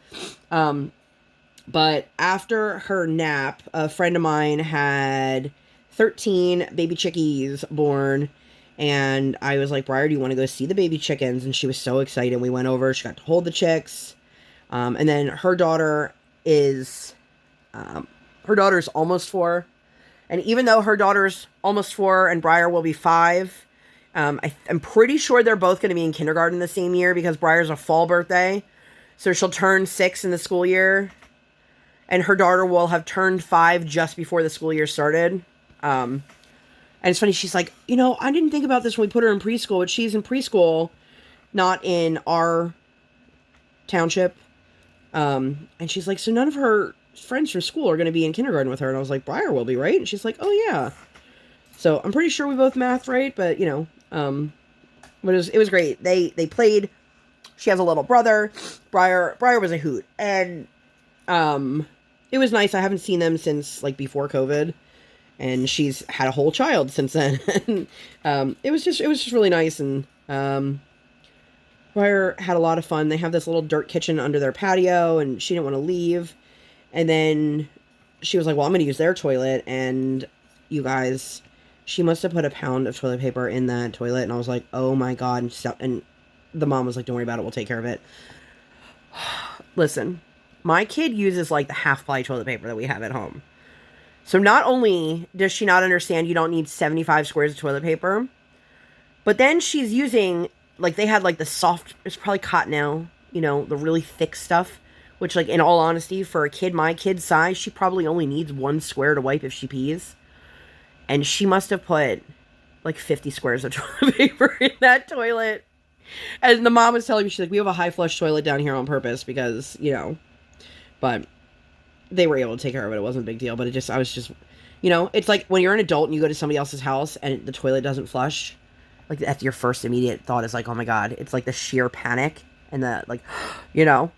But after her nap, a friend of mine had 13 baby chickies born. And I was like, Briar, do you want to go see the baby chickens? And she was so excited. We went over. She got to hold the chicks. And then her daughter is... her daughter's almost 4. And even though her daughter's almost 4 and Briar will be 5... I'm pretty sure they're both going to be in kindergarten the same year because Briar's a fall birthday. So she'll turn 6 in the school year. And her daughter will have turned 5 just before the school year started. And it's funny, she's like, you know, I didn't think about this when we put her in preschool, but she's in preschool, not in our township. And she's like, so none of her friends from school are going to be in kindergarten with her. And I was like, Briar will be, right? And she's like, oh, yeah. So I'm pretty sure we both mathed right, but, you know, but it was great. They played. She has a little brother. Briar was a hoot. And it was nice. I haven't seen them since, like, before COVID. And she's had a whole child since then. It was just really nice. And Briar had a lot of fun. They have this little dirt kitchen under their patio, and she didn't want to leave. And then she was like, well, I'm going to use their toilet. And you guys, she must have put a pound of toilet paper in that toilet. And I was like, oh my God. And the mom was like, don't worry about it. We'll take care of it. Listen, my kid uses like the half-ply toilet paper that we have at home. So not only does she not understand you don't need 75 squares of toilet paper, but then she's using, like, they had, like, the soft, it's probably Cottonelle, you know, the really thick stuff, which, like, in all honesty, for a kid my kid's size, she probably only needs 1 square to wipe if she pees. And she must have put, like, 50 squares of toilet paper in that toilet. And the mom was telling me, she's like, we have a high flush toilet down here on purpose because, you know, but... they were able to take care of it. It wasn't a big deal, but I was just, you know, it's like when you're an adult and you go to somebody else's house and the toilet doesn't flush, like that's your first immediate thought is like, oh my God, it's like the sheer panic and the, like, you know,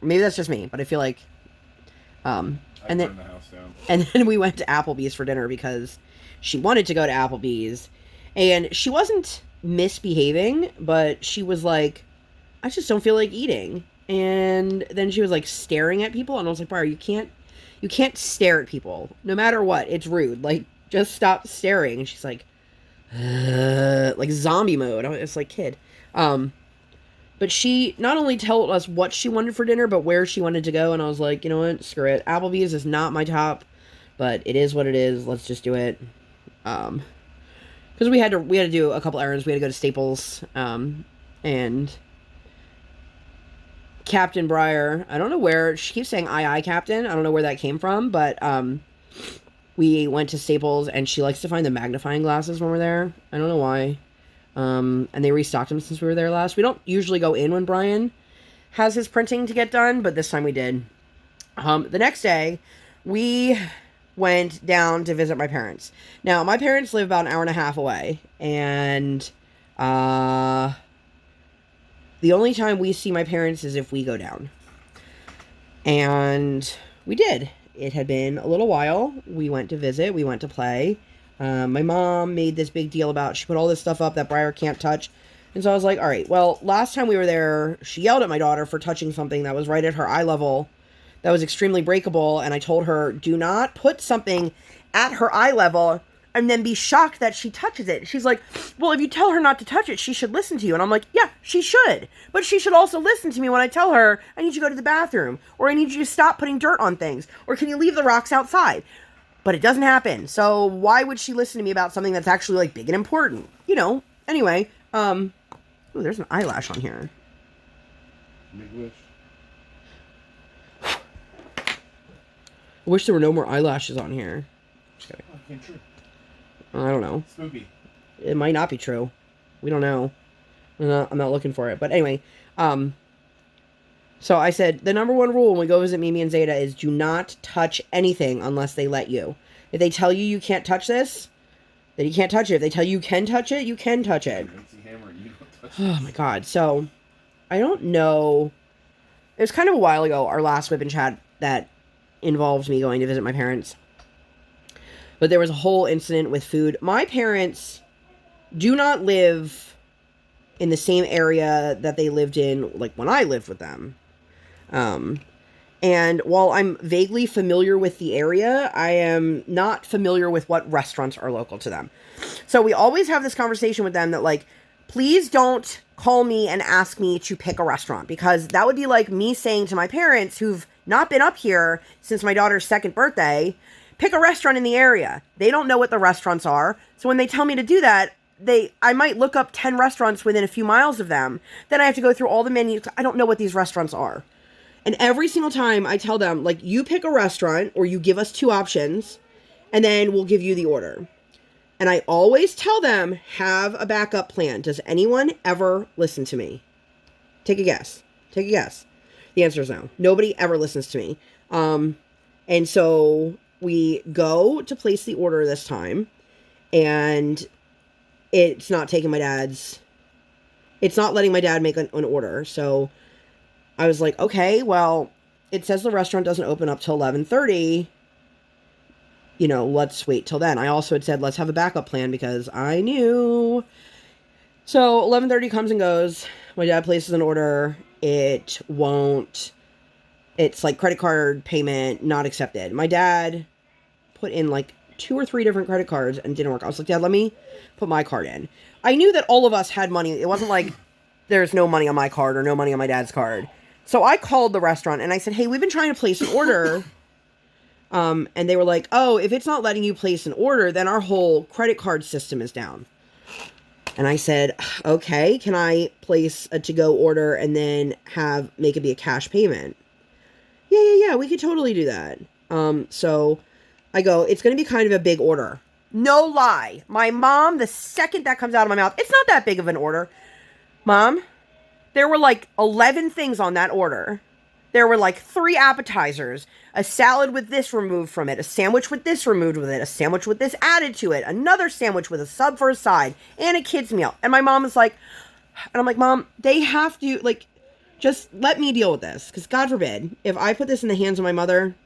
maybe that's just me, but I feel like, and then we went to Applebee's for dinner because she wanted to go to Applebee's and she wasn't misbehaving, but she was like, I just don't feel like eating. And then she was like staring at people and I was like, Briar, you can't stare at people no matter what. It's rude. Like, just stop staring. And she's like zombie mode. It's like, kid. But she not only told us what she wanted for dinner, but where she wanted to go. And I was like, you know what? Screw it. Applebee's is not my top, but it is what it is. Let's just do it. Because we had to do a couple errands. We had to go to Staples. And Captain Briar, I don't know where, she keeps saying aye, Captain. I don't know where that came from, but we went to Staples, and she likes to find the magnifying glasses when we're there. I don't know why. And they restocked them since we were there last. We don't usually go in when Brian has his printing to get done, but this time we did. The next day, we went down to visit my parents. Now, my parents live about an hour and a half away, and the only time we see my parents is if we go down. And we did. It had been a little while. We went to visit. We went to play. My mom made this big deal about, she put all this stuff up that Briar can't touch. And so I was like, all right, well, last time we were there, she yelled at my daughter for touching something that was right at her eye level that was extremely breakable. And I told her, do not put something at her eye level and then be shocked that she touches it. She's like, well, if you tell her not to touch it, she should listen to you. And I'm like, yeah, she should. But she should also listen to me when I tell her, I need you to go to the bathroom, or I need you to stop putting dirt on things, or can you leave the rocks outside? But it doesn't happen. So why would she listen to me about something that's actually, like, big and important? You know, anyway, ooh, there's an eyelash on here. Make wish. I wish there were no more eyelashes on here. Just kidding. Oh, can't true. I don't know. Spooky. It might not be true. We don't know. I'm not looking for it. But anyway, so I said, the number one rule when we go visit Mimi and Zeta is do not touch anything unless they let you. If they tell you you can't touch this, then you can't touch it. If they tell you can touch it, you can touch it. Oh my God. So, I don't know. It was kind of a while ago, our last WIP Chat that involved me going to visit my parents. But there was a whole incident with food. My parents do not live in the same area that they lived in, like, when I lived with them. And while I'm vaguely familiar with the area, I am not familiar with what restaurants are local to them. So we always have this conversation with them that, like, please don't call me and ask me to pick a restaurant, because that would be like me saying to my parents, who've not been up here since my daughter's 2nd birthday, pick a restaurant in the area. They don't know what the restaurants are. So when they tell me to do that, I might look up 10 restaurants within a few miles of them. Then I have to go through all the menus. I don't know what these restaurants are. And every single time I tell them, like, you pick a restaurant or you give us 2 options and then we'll give you the order. And I always tell them, have a backup plan. Does anyone ever listen to me? Take a guess. Take a guess. The answer is no. Nobody ever listens to me. And so we go to place the order this time, and it's not taking my dad's, it's not letting my dad make an order. So I was like, okay, well, it says the restaurant doesn't open up till 11:30. You know, let's wait till then. I also had said, let's have a backup plan, because I knew. So 11:30 comes and goes. My dad places an order. It won't, it's like credit card payment not accepted. My dad put in like 2 or 3 different credit cards and it didn't work. I was like, Dad, let me put my card in. I knew that all of us had money. It wasn't like there's no money on my card or no money on my dad's card. So I called the restaurant and I said, hey, we've been trying to place an order. And they were like, oh, if it's not letting you place an order, then our whole credit card system is down. And I said, okay, can I place a to-go order and then make it be a cash payment? Yeah, we could totally do that. So I go, it's going to be kind of a big order. No lie. My mom, the second that comes out of my mouth, it's not that big of an order. Mom, there were like 11 things on that order. There were like 3 appetizers, a salad with this removed from it, a sandwich with this removed with it, a sandwich with this added to it, another sandwich with a sub for a side, and a kid's meal. And my mom was like, and I'm like, Mom, they have to, like, just let me deal with this. Because God forbid, if I put this in the hands of my mother,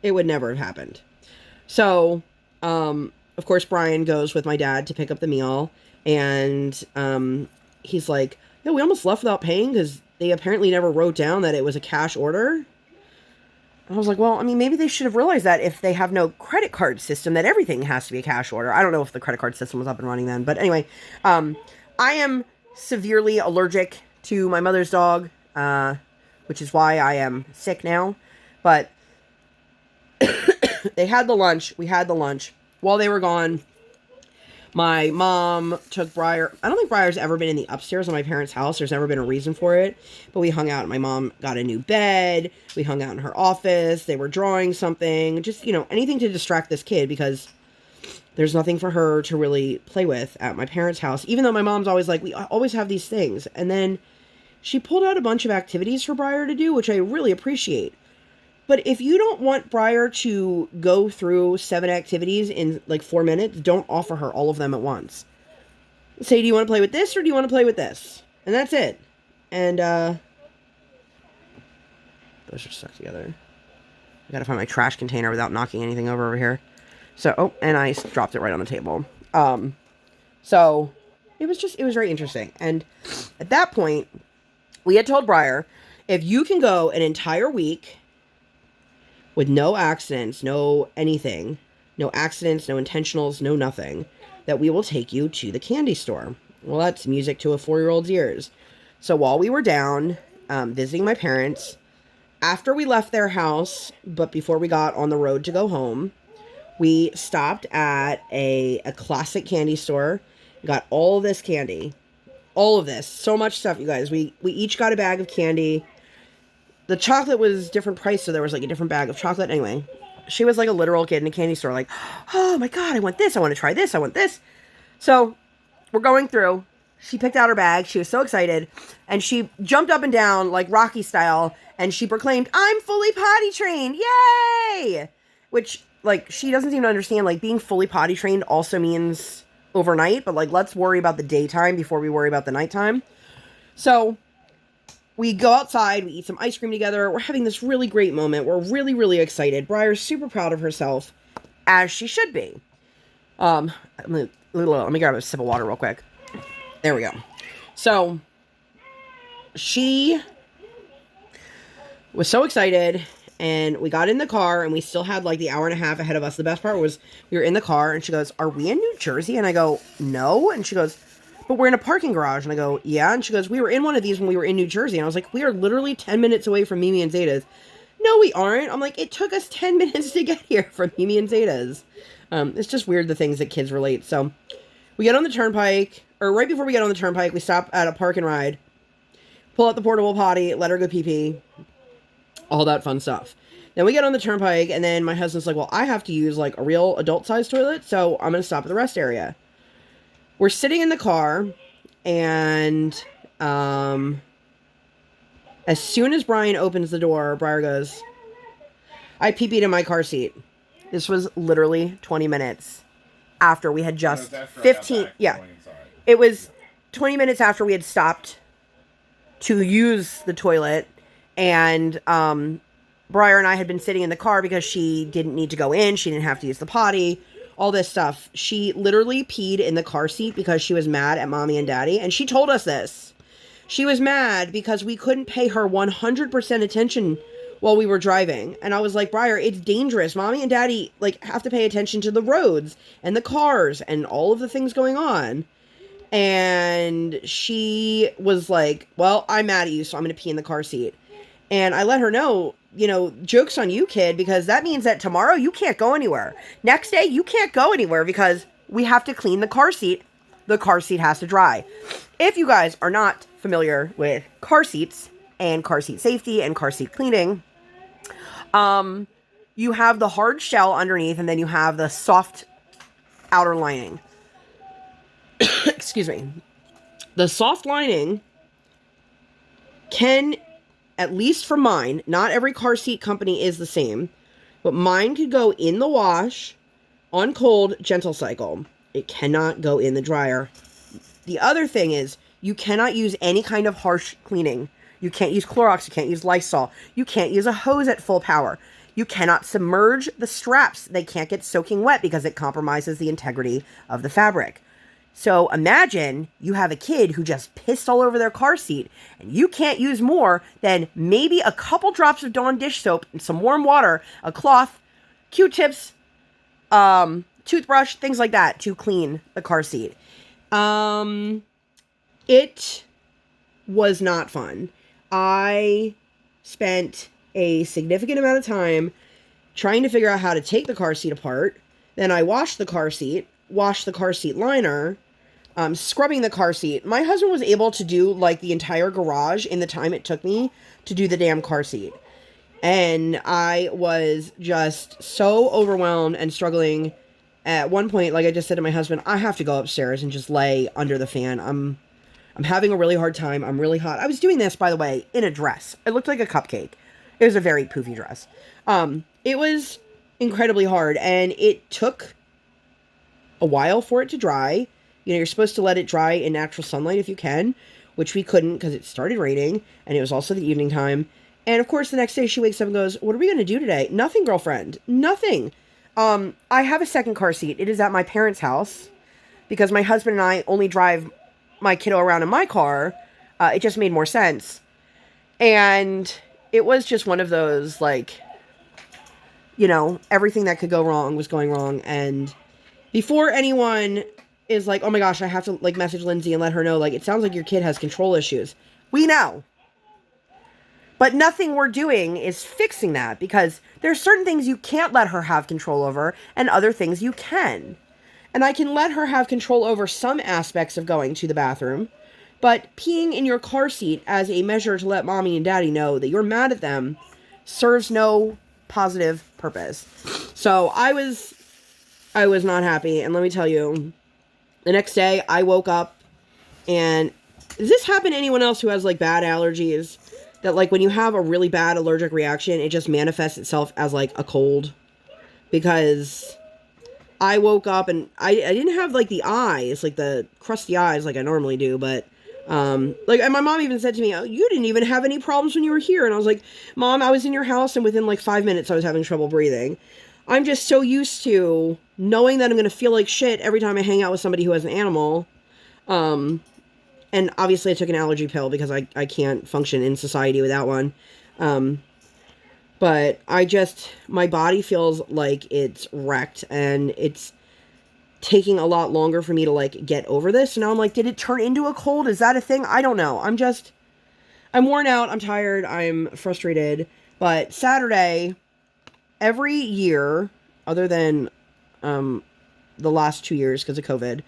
it would never have happened. So, of course, Brian goes with my dad to pick up the meal. And he's like, yeah, we almost left without paying because they apparently never wrote down that it was a cash order. I was like, well, I mean, maybe they should have realized that if they have no credit card system, that everything has to be a cash order. I don't know if the credit card system was up and running then. But anyway, I am severely allergic to my mother's dog, which is why I am sick now. But they had the lunch. We had the lunch. While they were gone, My mom took Briar. I don't think Briar's ever been in the upstairs of my parents' house. There's never been a reason for it. But we hung out. My mom got a new bed. We hung out in her office. They were drawing something. Just, anything to distract this kid because there's nothing for her to really play with at my parents' house. Even though my mom's always like, we always have these things. And then she pulled out a bunch of activities for Briar to do, which I really appreciate. But if you don't want Briar to go through 7 activities in like 4 minutes, don't offer her all of them at once. Say, do you want to play with this or do you want to play with this? And that's it. And, those are stuck together. I gotta find my trash container without knocking anything over here. So, and I dropped it right on the table. So, it was very interesting. And at that point, we had told Briar, if you can go an entire week with no accidents, no anything, no accidents, no intentionals, no nothing, that we will take you to the candy store. Well, that's music to a 4-year-old's ears. So while we were down visiting my parents, after we left their house, but before we got on the road to go home, we stopped at a classic candy store, got all of this candy, all of this, so much stuff, you guys. We each got a bag of candy. The chocolate was different price, so there was like a different bag of chocolate. Anyway, she was like a literal kid in a candy store, like, oh my God, I want this. I want to try this. I want this. So we're going through. She picked out her bag. She was so excited. And she jumped up and down like Rocky style. And she proclaimed, I'm fully potty trained. Yay! Which, like, she doesn't seem to understand, like, being fully potty trained also means overnight. But, like, let's worry about the daytime before we worry about the nighttime. So we go outside, we eat some ice cream together. We're having this really great moment. We're really, really excited. Briar's super proud of herself, as she should be. Let me grab a sip of water real quick. There we go. So, she was so excited, and we got in the car, and we still had like the hour and a half ahead of us. The best part was we were in the car, and she goes, are we in New Jersey? And I go, no. And she goes, but we're in a parking garage. And I go, yeah. And she goes, we were in one of these when we were in New Jersey. And I was like, we are literally 10 minutes away from Mimi and Zeta's. No, we aren't. I'm like, it took us 10 minutes to get here from Mimi and Zeta's. It's just weird the things that kids relate. So we get on the turnpike, or right before we get on the turnpike, we stop at a park and ride, pull out the portable potty, let her go pee-pee, all that fun stuff. Then we get on the turnpike, and then my husband's like, well, I have to use like a real adult-sized toilet, so I'm going to stop at the rest area. We're sitting in the car, and as soon as Brian opens the door, Briar goes, I pee-peed in my car seat. This was literally 20 minutes after we had just 15. Yeah, it was 20 minutes after we had stopped to use the toilet, and Briar and I had been sitting in the car because she didn't need to go in. She didn't have to use the potty. All this stuff. She literally peed in the car seat because she was mad at mommy and daddy. And she told us this. She was mad because we couldn't pay her 100% attention while we were driving. And I was like, Briar, it's dangerous. Mommy and daddy like have to pay attention to the roads and the cars and all of the things going on. And she was like, well, I'm mad at you, so I'm going to pee in the car seat. And I let her know, joke's on you, kid, because that means that tomorrow you can't go anywhere. Next day, you can't go anywhere because we have to clean the car seat. The car seat has to dry. If you guys are not familiar with car seats and car seat safety and car seat cleaning, you have the hard shell underneath, and then you have the soft outer lining. Excuse me. The soft lining can, at least for mine, not every car seat company is the same, but mine could go in the wash on cold, gentle cycle. It cannot go in the dryer. The other thing is, you cannot use any kind of harsh cleaning. You can't use Clorox, you can't use Lysol, you can't use a hose at full power. You cannot submerge the straps. They can't get soaking wet because it compromises the integrity of the fabric. So imagine you have a kid who just pissed all over their car seat, and you can't use more than maybe a couple drops of Dawn dish soap and some warm water, a cloth, Q-tips, toothbrush, things like that to clean the car seat. It was not fun. I spent a significant amount of time trying to figure out how to take the car seat apart. Then I washed the car seat, wash the car seat liner, scrubbing the car seat, my husband was able to do like the entire garage in the time it took me to do the damn car seat. And I was just so overwhelmed and struggling. At one point, like I just said to my husband, I have to go upstairs and just lay under the fan. I'm having a really hard time. I'm really hot. I was doing this, by the way, in a dress. It looked like a cupcake. It was a very poofy dress. It was incredibly hard, and it took a while for it to dry. You know, you're supposed to let it dry in natural sunlight if you can, which we couldn't because it started raining, and it was also the evening time. And of course, the next day she wakes up and goes, "What are we going to do today?" "Nothing, girlfriend. Nothing." I have a second car seat. It is at my parents' house because my husband and I only drive my kiddo around in my car. It just made more sense. And it was just one of those, like, you know, everything that could go wrong was going wrong. And before anyone is like, "Oh my gosh, I have to, like, message Lindsay and let her know, like, it sounds like your kid has control issues." We know. But nothing we're doing is fixing that, because there's certain things you can't let her have control over and other things you can. And I can let her have control over some aspects of going to the bathroom, but peeing in your car seat as a measure to let mommy and daddy know that you're mad at them serves no positive purpose. So I was not happy. And let me tell you, the next day I woke up, and does this happen to anyone else who has, like, bad allergies? That, like, when you have a really bad allergic reaction, it just manifests itself as, like, a cold. Because I woke up and I didn't have, like, the eyes, like, the crusty eyes like I normally do. But, like, and my mom even said to me, "Oh, you didn't even have any problems when you were here." And I was like, "Mom, I was in your house, and within, like, 5 minutes I was having trouble breathing." I'm just so used to knowing that I'm going to feel like shit every time I hang out with somebody who has an animal. And obviously I took an allergy pill because I can't function in society without one. But my body feels like it's wrecked, and it's taking a lot longer for me to, like, get over this. And now I'm like, did it turn into a cold? Is that a thing? I don't know. I'm worn out. I'm tired. I'm frustrated. But Saturday, every year, other than the last 2 years because of COVID,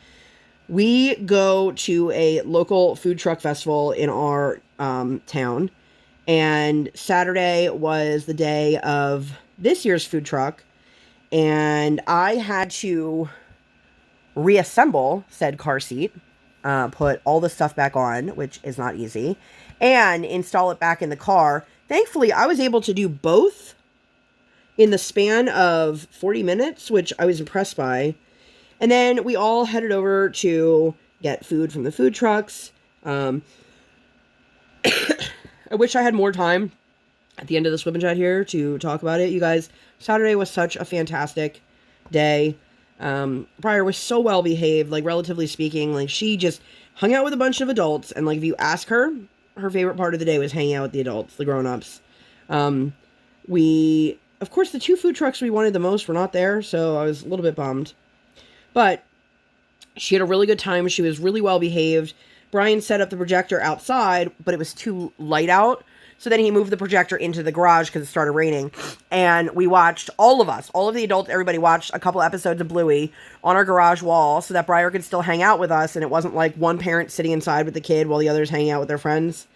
we go to a local food truck festival in our town, and Saturday was the day of this year's food truck, and I had to reassemble said car seat, put all the stuff back on, which is not easy, and install it back in the car. Thankfully, I was able to do both in the span of 40 minutes, which I was impressed by. And then we all headed over to get food from the food trucks. I wish I had more time at the end of this WIP Chat here to talk about it. You guys, Saturday was such a fantastic day. Briar was so well behaved, like, relatively speaking. Like, she just hung out with a bunch of adults. And, like, if you ask her, her favorite part of the day was hanging out with the adults, the grown-ups. Of course, the 2 food trucks we wanted the most were not there, so I was a little bit bummed. But she had a really good time. She was really well behaved. Brian set up the projector outside, but it was too light out. So then he moved the projector into the garage because it started raining. And we watched, all of the adults, everybody watched a couple episodes of Bluey on our garage wall so that Briar could still hang out with us. And it wasn't like one parent sitting inside with the kid while the others hanging out with their friends.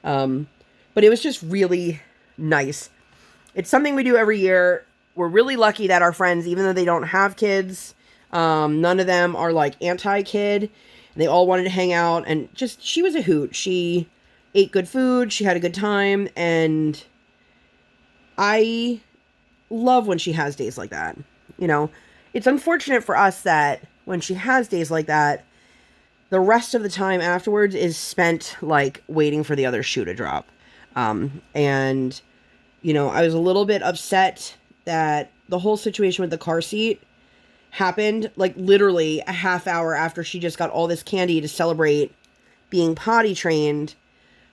But it was just really nice. It's something we do every year. We're really lucky that our friends, even though they don't have kids, none of them are, like, anti-kid, and they all wanted to hang out, and just, she was a hoot. She ate good food, she had a good time, and I love when she has days like that. You know, it's unfortunate for us that when she has days like that, the rest of the time afterwards is spent, like, waiting for the other shoe to drop. And, you know, I was a little bit upset that the whole situation with the car seat happened, like, literally a half hour after she just got all this candy to celebrate being potty trained.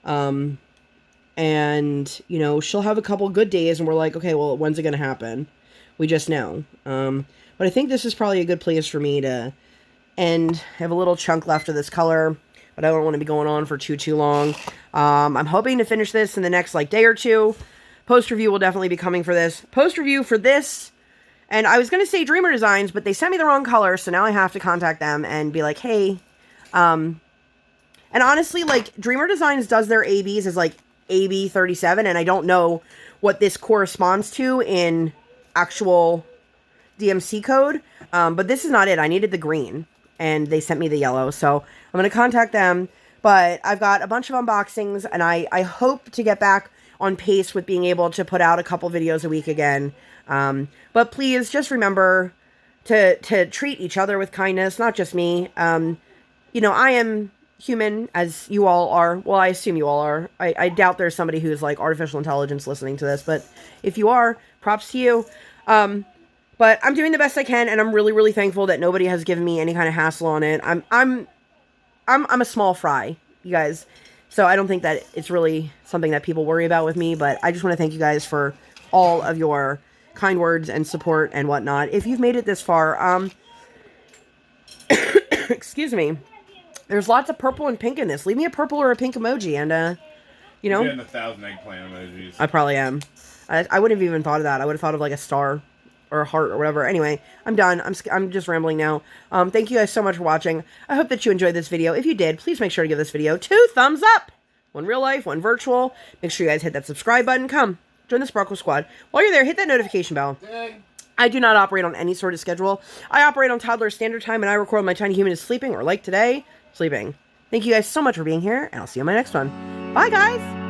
And, you know, she'll have a couple good days and we're like, okay, well, when's it going to happen? We just know. But I think this is probably a good place for me to end. I have a little chunk left of this color, but I don't want to be going on for too long. I'm hoping to finish this in the next, like, day or two. Post review will definitely be coming for this. Post review for this And I was going to say Dreamer Designs, but they sent me the wrong color, so now I have to contact them and be like, hey, and honestly, like, Dreamer Designs does their ABs as, like, AB 37, and I don't know what this corresponds to in actual DMC code, but this is not it. I needed the green, and they sent me the yellow, so I'm going to contact them, but I've got a bunch of unboxings, and I hope to get back on pace with being able to put out a couple videos a week again. But please just remember to treat each other with kindness, not just me. You know, I am human, as you all are. Well, I assume you all are. I doubt there's somebody who's like artificial intelligence listening to this, but if you are, props to you. But I'm doing the best I can, and I'm really, really thankful that nobody has given me any kind of hassle on it. I'm a small fry, you guys. So I don't think that it's really something that people worry about with me, but I just want to thank you guys for all of your kind words and support and whatnot. If you've made it this far, excuse me, there's lots of purple and pink in this. Leave me a purple or a pink emoji, and, you know. You're getting 1,000 eggplant emojis. I probably am. I wouldn't have even thought of that. I would have thought of, like, a star or a heart or whatever. Anyway, I'm done. I'm just rambling now. Thank you guys so much for watching. I hope that you enjoyed this video. If you did, please make sure to give this video 2 thumbs up. One real life, one virtual. Make sure you guys hit that subscribe button. Come, join the Sparkle Squad. While you're there, hit that notification bell. Dang. I do not operate on any sort of schedule. I operate on toddler standard time, and I record when my tiny human is sleeping, or like today, sleeping. Thank you guys so much for being here, and I'll see you on my next one. Bye, guys!